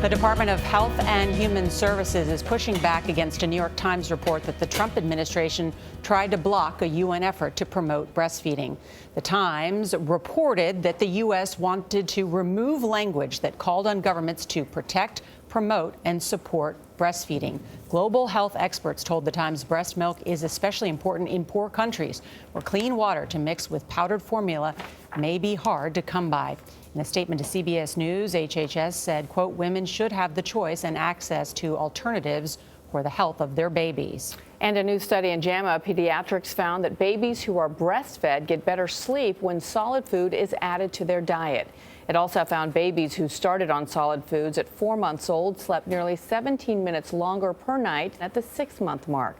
The Department of Health and Human Services is pushing back against a New York Times report that the Trump administration tried to block a UN effort to promote breastfeeding. The Times reported that the U.S. wanted to remove language that called on governments to protect, promote, and support breastfeeding. Global health experts told the Times breast milk is especially important in poor countries where clean water to mix with powdered formula may be hard to come by. In a statement to CBS News, HHS said, quote, women should have the choice and access to alternatives for the health of their babies. And a new study in JAMA Pediatrics found that babies who are breastfed get better sleep when solid food is added to their diet. It also found babies who started on solid foods at 4 months old slept nearly 17 minutes longer per night at the 6-month mark.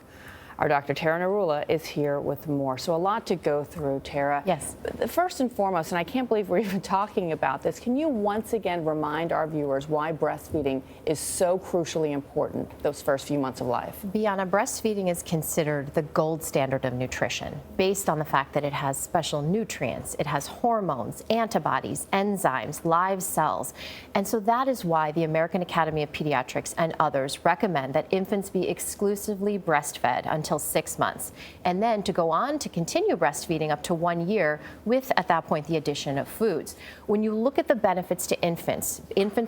Our Dr. Narula is here with more. So a lot to go through, Tara. Yes. First and foremost, and I can't believe we're even talking about this, can you once again remind our viewers why breastfeeding is so crucially important those first few months of life? Bianna, breastfeeding is considered the gold standard of nutrition based on the fact that it has special nutrients, it has hormones, antibodies, enzymes, live cells. And so that is why the American Academy of Pediatrics and others recommend that infants be exclusively breastfed until 6 months, and then to go on to continue breastfeeding up to 1 year with, at that point, the addition of foods. When you look at the benefits to infants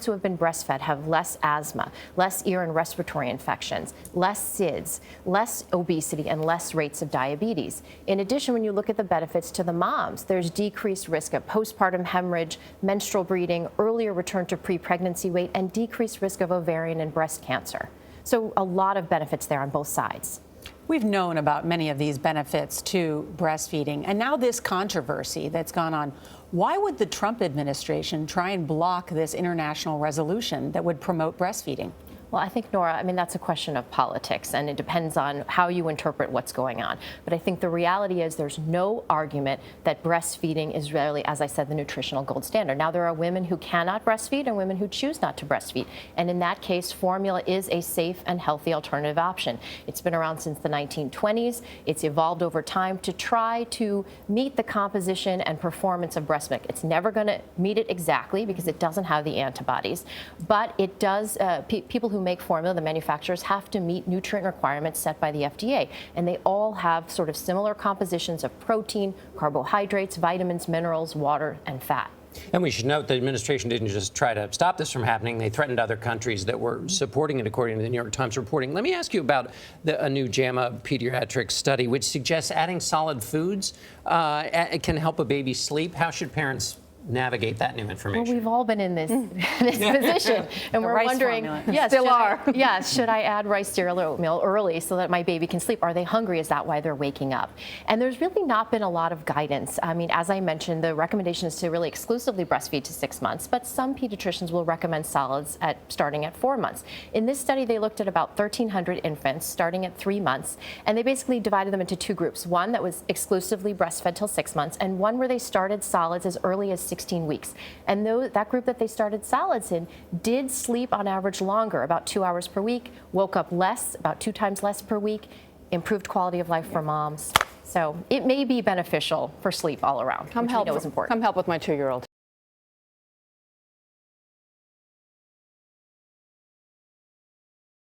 who have been breastfed have less asthma, less ear and respiratory infections, less SIDS, less obesity, and less rates of diabetes. In addition, when you look at the benefits to the moms, there's decreased risk of postpartum hemorrhage, menstrual bleeding, earlier return to pre-pregnancy weight, and decreased risk of ovarian and breast cancer. So a lot of benefits there on both sides. We've known about many of these benefits to breastfeeding, and now this controversy that's gone on. Why would the Trump administration try and block this international resolution that would promote breastfeeding? Well, I think, Norah, I mean, that's a question of politics, and it depends on how you interpret what's going on. But I think the reality is there's no argument that breastfeeding is really, as I said, the nutritional gold standard. Now, there are women who cannot breastfeed and women who choose not to breastfeed. And in that case, formula is a safe and healthy alternative option. It's been around since the 1920s. It's evolved over time to try to meet the composition and performance of breast milk. It's never going to meet it exactly because it doesn't have the antibodies. But it does, people who make formula, the manufacturers, have to meet nutrient requirements set by the FDA. And they all have sort of similar compositions of protein, carbohydrates, vitamins, minerals, water, and fat. And we should note the administration didn't just try to stop this from happening. They threatened other countries that were supporting it, according to the New York Times reporting. Let me ask you about a new JAMA pediatrics study, which suggests adding solid foods can help a baby sleep. How should parents navigate that new information? Well, we've all been in this position, and we're wondering, yes, should I add rice cereal or oatmeal early so that my baby can sleep? Are they hungry? Is that why they're waking up? And there's really not been a lot of guidance. I mean, as I mentioned, the recommendation is to really exclusively breastfeed to 6 months, but some pediatricians will recommend solids starting at 4 months. In this study, they looked at about 1,300 infants starting at 3 months, and they basically divided them into two groups. One that was exclusively breastfed till 6 months, and one where they started solids as early as 16 weeks. And that group that they started solids in did sleep on average longer, about 2 hours per week, woke up less, about 2 times less per week, improved quality of life for moms. So it may be beneficial for sleep all around, which we know is important. Come help with my 2-year-old.